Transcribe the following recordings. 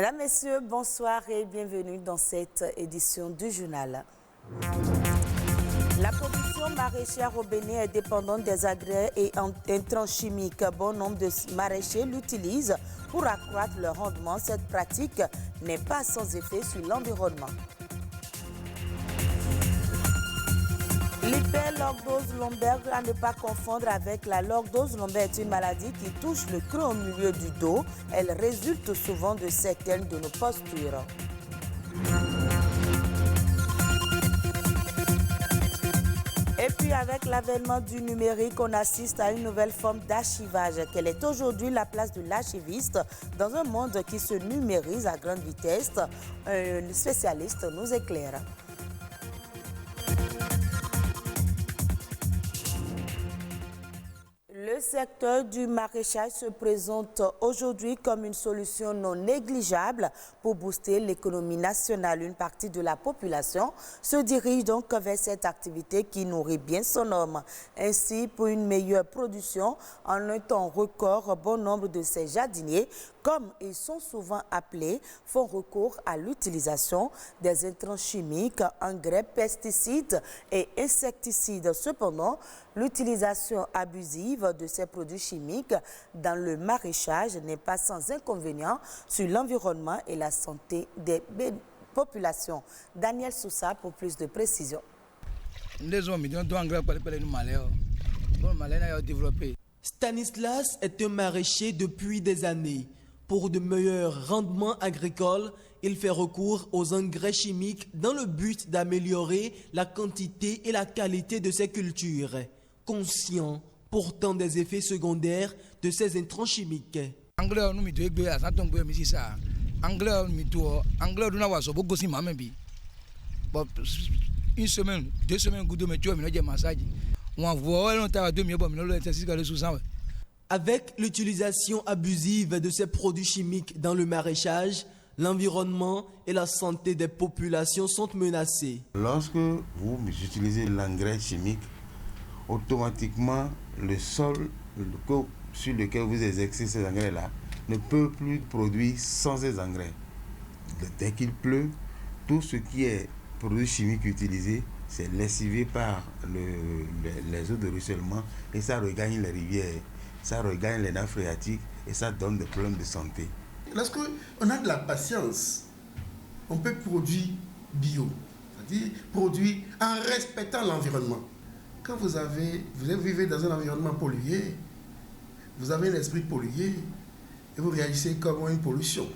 Mesdames, Messieurs, bonsoir et bienvenue dans cette édition du journal. La production maraîchère au Bénin est dépendante des agrès et intrants chimiques. Bon nombre de maraîchers l'utilisent pour accroître leur rendement. Cette pratique n'est pas sans effet sur l'environnement. L'hyperlordose lombaire, à ne pas confondre avec la lordose lombaire, est une maladie qui touche le creux au milieu du dos. Elle résulte souvent de certaines de nos postures. Et puis avec l'avènement du numérique, on assiste à une nouvelle forme d'archivage. Quelle est aujourd'hui la place de l'archiviste dans un monde qui se numérise à grande vitesse? Un spécialiste nous éclaire. Le secteur du maraîchage se présente aujourd'hui comme une solution non négligeable pour booster l'économie nationale. Une partie de la population se dirige donc vers cette activité qui nourrit bien son homme. Ainsi, pour une meilleure production, en un temps record, bon nombre de ces jardiniers, comme ils sont souvent appelés, font recours à l'utilisation des intrants chimiques, engrais, pesticides et insecticides. Cependant, l'utilisation abusive de ces produits chimiques dans le maraîchage n'est pas sans inconvénient sur l'environnement et la santé des populations. Daniel Sousa pour plus de précision. Stanislas est un maraîcher depuis des années. Pour de meilleurs rendements agricoles, il fait recours aux engrais chimiques dans le but d'améliorer la quantité et la qualité de ses cultures, conscient pourtant des effets secondaires de ces intrants chimiques. Une semaine, 2 semaines, Avec l'utilisation abusive de ces produits chimiques dans le maraîchage, l'environnement et la santé des populations sont menacés. Lorsque vous utilisez l'engrais chimique, automatiquement le sol sur lequel vous exercez ces engrais-là ne peut plus produire sans ces engrais. Dès qu'il pleut, tout ce qui est produit chimique utilisé, c'est lessivé par les eaux de ruissellement et ça regagne les rivières, ça regagne les nappes phréatiques et ça donne des problèmes de santé. Lorsqu'on a de la patience, on peut produire bio, c'est-à-dire produire en respectant l'environnement. Quand vous vivez dans un environnement pollué, vous avez un esprit pollué et vous réagissez comme une pollution.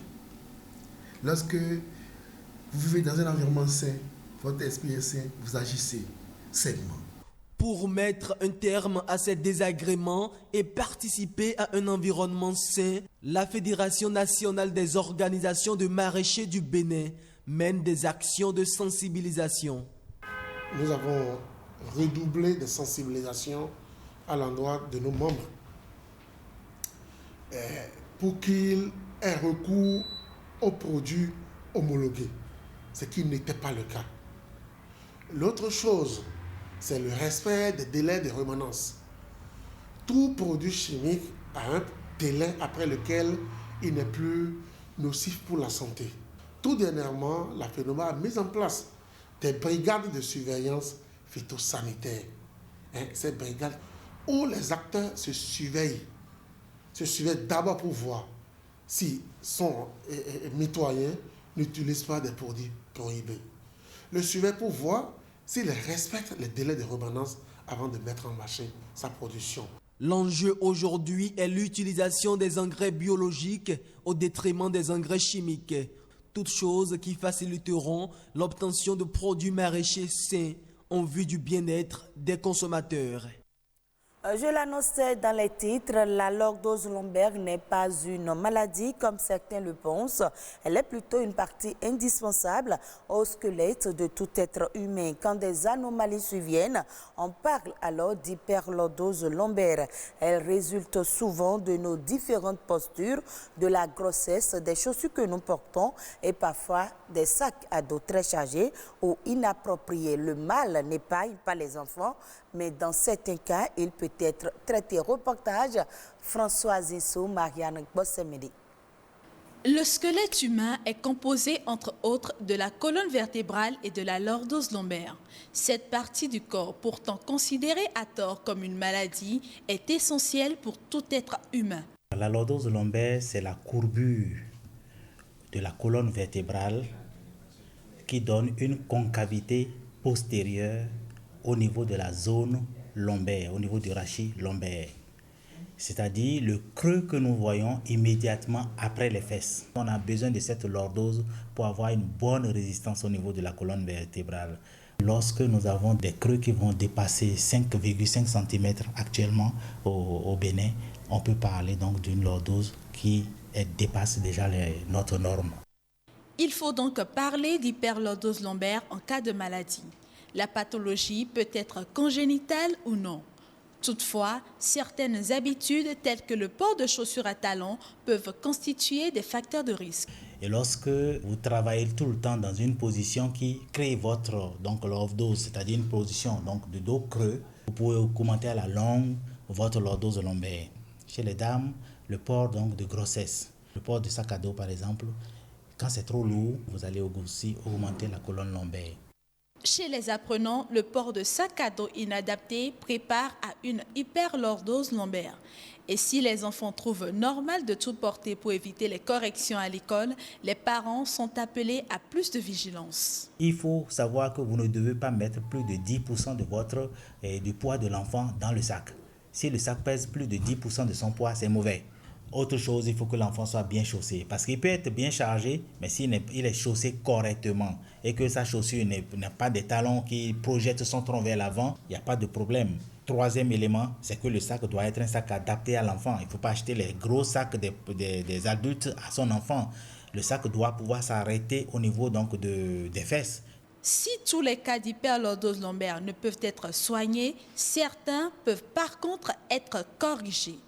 Lorsque vous vivez dans un environnement sain, votre esprit est sain, vous agissez sainement. Pour mettre un terme à ces désagréments et participer à un environnement sain, la Fédération nationale des organisations de maraîchers du Bénin mène des actions de sensibilisation. Nous avons redoublé de sensibilisation à l'endroit de nos membres pour qu'ils aient recours aux produits homologués, ce qui n'était pas le cas. L'autre chose, c'est le respect des délais de rémanence. Tout produit chimique a un délai après lequel il n'est plus nocif pour la santé. Tout dernièrement, la FENOMA a mis en place des brigades de surveillance phytosanitaire. Ces brigades où les acteurs se surveillent d'abord pour voir si sont mitoyens n'utilisent pas des produits prohibés. Le surveille pour voir s'il respecte les délais de rémanence avant de mettre en marché sa production. L'enjeu aujourd'hui est l'utilisation des engrais biologiques au détriment des engrais chimiques. Toutes choses qui faciliteront l'obtention de produits maraîchers sains en vue du bien-être des consommateurs. Je l'annonçais dans les titres, la lordose lombaire n'est pas une maladie comme certains le pensent. Elle est plutôt une partie indispensable au squelette de tout être humain. Quand des anomalies surviennent, on parle alors d'hyperlordose lombaire. Elle résulte souvent de nos différentes postures, de la grossesse, des chaussures que nous portons et parfois des sacs à dos très chargés ou inappropriés. Le mal n'épargne pas les enfants, mais dans certains cas, il peut être traité. Reportage François Issou, Marianne Bossemedi. Le squelette humain est composé entre autres de la colonne vertébrale et de la lordose lombaire. Cette partie du corps, pourtant considérée à tort comme une maladie, est essentielle pour tout être humain. La lordose lombaire, c'est la courbure de la colonne vertébrale qui donne une concavité postérieure au niveau de la zone lombaire, au niveau du rachis lombaire. C'est-à-dire le creux que nous voyons immédiatement après les fesses. On a besoin de cette lordose pour avoir une bonne résistance au niveau de la colonne vertébrale. Lorsque nous avons des creux qui vont dépasser 5,5 cm actuellement au Bénin, on peut parler donc d'une lordose qui dépasse déjà notre norme. Il faut donc parler d'hyperlordose lombaire en cas de maladie. La pathologie peut être congénitale ou non. Toutefois, certaines habitudes telles que le port de chaussures à talons peuvent constituer des facteurs de risque. Et lorsque vous travaillez tout le temps dans une position qui crée votre lordose, c'est-à-dire une position de dos creux, vous pouvez augmenter à la longue votre lordose lombaire. Chez les dames, le port de grossesse, le port de sac à dos par exemple, quand c'est trop lourd, vous allez aussi augmenter la colonne lombaire. Chez les apprenants, le port de sac à dos inadapté prépare à une hyperlordose lombaire. Et si les enfants trouvent normal de tout porter pour éviter les corrections à l'école, les parents sont appelés à plus de vigilance. Il faut savoir que vous ne devez pas mettre plus de 10% du poids de l'enfant dans le sac. Si le sac pèse plus de 10% de son poids, c'est mauvais. Autre chose, il faut que l'enfant soit bien chaussé. Parce qu'il peut être bien chargé, mais s'il est chaussé correctement et que sa chaussure n'a pas des talons qui projettent son tronc vers l'avant, il n'y a pas de problème. Troisième élément, c'est que le sac doit être un sac adapté à l'enfant. Il ne faut pas acheter les gros sacs des adultes à son enfant. Le sac doit pouvoir s'arrêter au niveau des fesses. Si tous les cas d'hyperlordose lombaire ne peuvent être soignés, certains peuvent par contre être corrigés.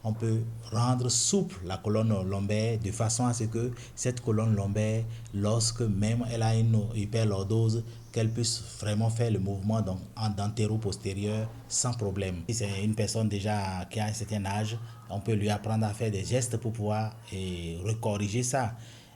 On peut rendre souple la colonne lombaire de façon à ce que cette colonne lombaire, lorsque même elle a une hyperlordose, qu'elle puisse vraiment faire le mouvement d'antéro-postérieur sans problème. Si c'est une personne déjà qui a un certain âge, on peut lui apprendre à faire des gestes pour pouvoir recorriger ça.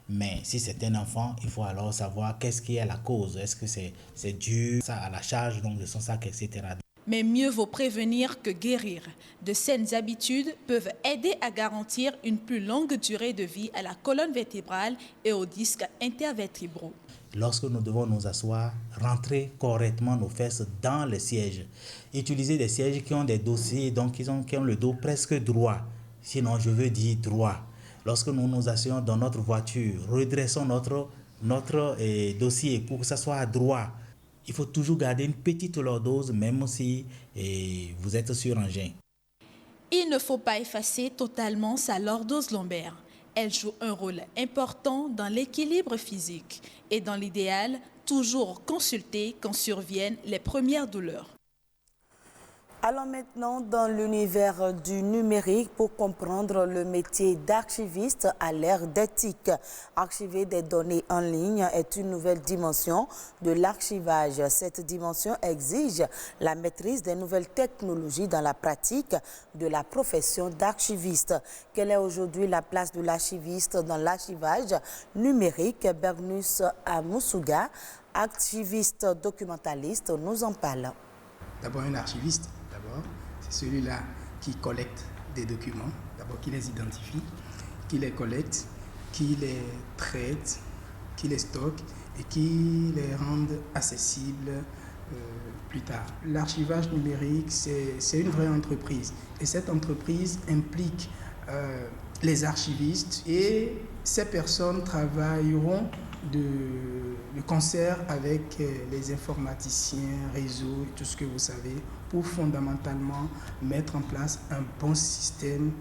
Mais si c'est un enfant, il faut alors savoir qu'est-ce qui est la cause. Est-ce que c'est dû à la charge de son sac, etc. Mais mieux vaut prévenir que guérir. De saines habitudes peuvent aider à garantir une plus longue durée de vie à la colonne vertébrale et aux disques intervertébraux. Lorsque nous devons nous asseoir, rentrer correctement nos fesses dans les sièges. Utiliser des sièges qui ont des dossiers, qui ont le dos presque droit. Sinon, je veux dire droit. Lorsque nous nous asseyons dans notre voiture, redressons notre dossier pour que ça soit droit. Il faut toujours garder une petite lordose, même si vous êtes sur engin. Il ne faut pas effacer totalement sa lordose lombaire. Elle joue un rôle important dans l'équilibre physique et dans l'idéal, toujours consulter quand surviennent les premières douleurs. Allons maintenant dans l'univers du numérique pour comprendre le métier d'archiviste à l'ère d'éthique. Archiver des données en ligne est une nouvelle dimension de l'archivage. Cette dimension exige la maîtrise des nouvelles technologies dans la pratique de la profession d'archiviste. Quelle est aujourd'hui la place de l'archiviste dans l'archivage numérique? Bernus Amoussouga, archiviste documentaliste, nous en parle. D'abord, un archiviste, c'est celui-là qui collecte des documents, d'abord qui les identifie, qui les collecte, qui les traite, qui les stocke et qui les rend accessibles plus tard. L'archivage numérique, c'est une vraie entreprise et cette entreprise implique les archivistes et ces personnes travailleront de concert avec les informaticiens, réseaux et tout ce que vous savez pour fondamentalement mettre en place un bon système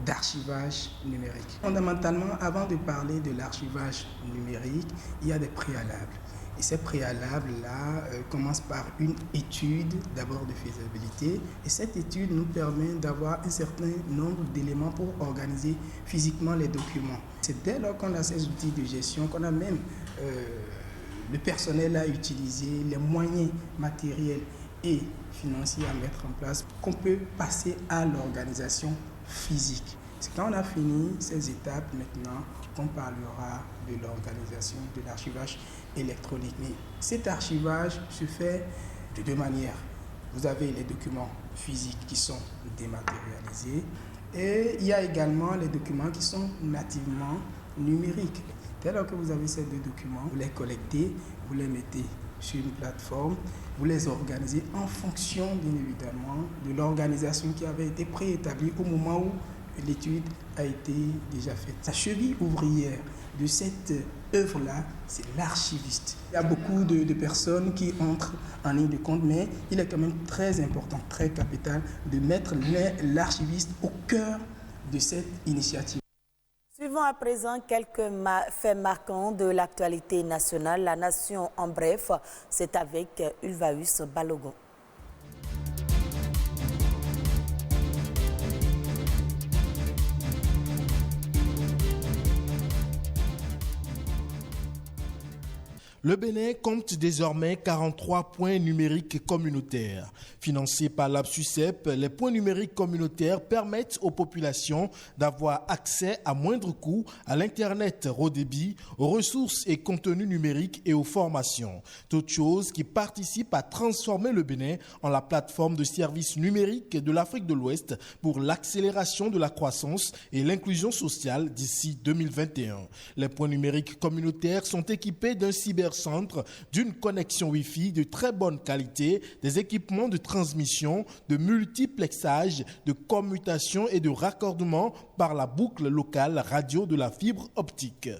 d'archivage numérique. Fondamentalement, avant de parler de l'archivage numérique, il y a des préalables. Et ces préalables-là commencent par une étude d'abord de faisabilité. Et cette étude nous permet d'avoir un certain nombre d'éléments pour organiser physiquement les documents. C'est dès lors qu'on a ces outils de gestion, qu'on a même le personnel à utiliser, les moyens matériels et financiers à mettre en place, qu'on peut passer à l'organisation physique. C'est quand on a fini ces étapes, maintenant, qu'on parlera de l'organisation de l'archivage électronique. Mais cet archivage se fait de deux manières. Vous avez les documents physiques qui sont dématérialisés et il y a également les documents qui sont nativement numériques. Dès lors que vous avez ces deux documents, vous les collectez, vous les mettez sur une plateforme, vous les organisez en fonction, bien évidemment, de l'organisation qui avait été préétablie au moment où l'étude a été déjà faite. La cheville ouvrière de cette œuvre-là, c'est l'archiviste. Il y a beaucoup de personnes qui entrent en ligne de compte, mais il est quand même très important, très capital de mettre l'archiviste au cœur de cette initiative. Suivons à présent quelques faits marquants de l'actualité nationale. La nation en bref, c'est avec Ulvaeus Balogun. Le Bénin compte désormais 43 points numériques communautaires. Financés par l'ABSUCEP, les points numériques communautaires permettent aux populations d'avoir accès à moindre coût à l'Internet haut débit, aux ressources et contenus numériques et aux formations. Toutes choses qui participent à transformer le Bénin en la plateforme de services numériques de l'Afrique de l'Ouest pour l'accélération de la croissance et l'inclusion sociale d'ici 2021. Les points numériques communautaires sont équipés d'un cybercentre, d'une connexion Wi-Fi de très bonne qualité, des équipements de transmission, de multiplexage, de commutation et de raccordement par la boucle locale radio de la fibre optique.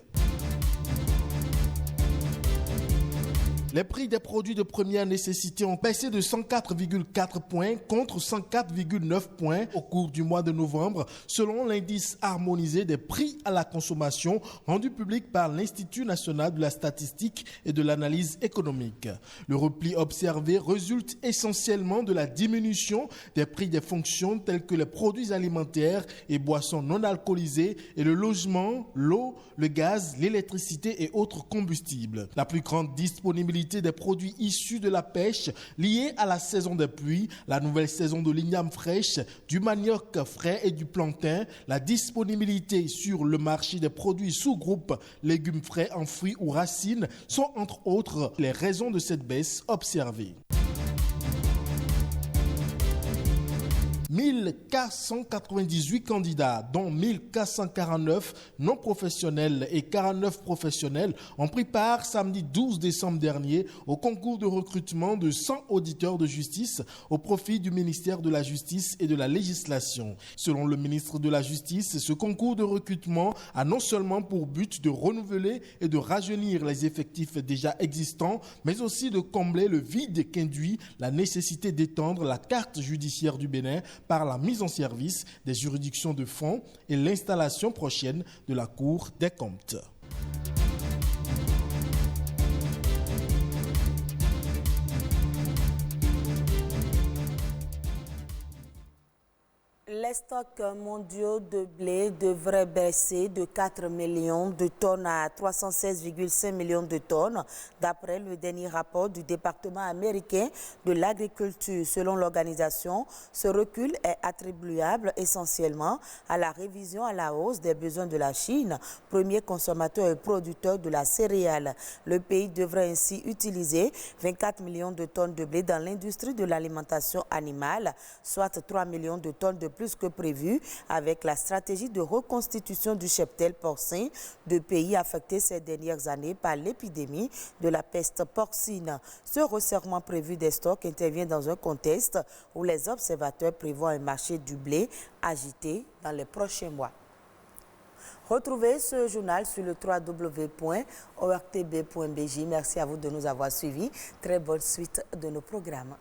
Les prix des produits de première nécessité ont baissé de 104,4 points contre 104,9 points au cours du mois de novembre, selon l'indice harmonisé des prix à la consommation rendu public par l'Institut national de la statistique et de l'analyse économique. Le repli observé résulte essentiellement de la diminution des prix des fonctions telles que les produits alimentaires et boissons non alcoolisées et le logement, l'eau, le gaz, l'électricité et autres combustibles. La plus grande disponibilité des produits issus de la pêche liés à la saison des pluies, la nouvelle saison de l'igname fraîche, du manioc frais et du plantain, la disponibilité sur le marché des produits sous-groupes légumes frais en fruits ou racines sont entre autres les raisons de cette baisse observée. 1498 candidats, dont 1449 non professionnels et 49 professionnels, ont pris part samedi 12 décembre dernier au concours de recrutement de 100 auditeurs de justice au profit du ministère de la Justice et de la Législation. Selon le ministre de la Justice, ce concours de recrutement a non seulement pour but de renouveler et de rajeunir les effectifs déjà existants, mais aussi de combler le vide qu'induit la nécessité d'étendre la carte judiciaire du Bénin par la mise en service des juridictions de fond et l'installation prochaine de la Cour des comptes. Les stocks mondiaux de blé devraient baisser de 4 millions de tonnes à 316,5 millions de tonnes, d'après le dernier rapport du département américain de l'agriculture. Selon l'organisation, ce recul est attribuable essentiellement à la révision à la hausse des besoins de la Chine, premier consommateur et producteur de la céréale. Le pays devrait ainsi utiliser 24 millions de tonnes de blé dans l'industrie de l'alimentation animale, soit 3 millions de tonnes de plus que prévu avec la stratégie de reconstitution du cheptel porcin de pays affectés ces dernières années par l'épidémie de la peste porcine. Ce resserrement prévu des stocks intervient dans un contexte où les observateurs prévoient un marché du blé agité dans les prochains mois. Retrouvez ce journal sur le www.ortb.bj. Merci à vous de nous avoir suivis. Très bonne suite de nos programmes.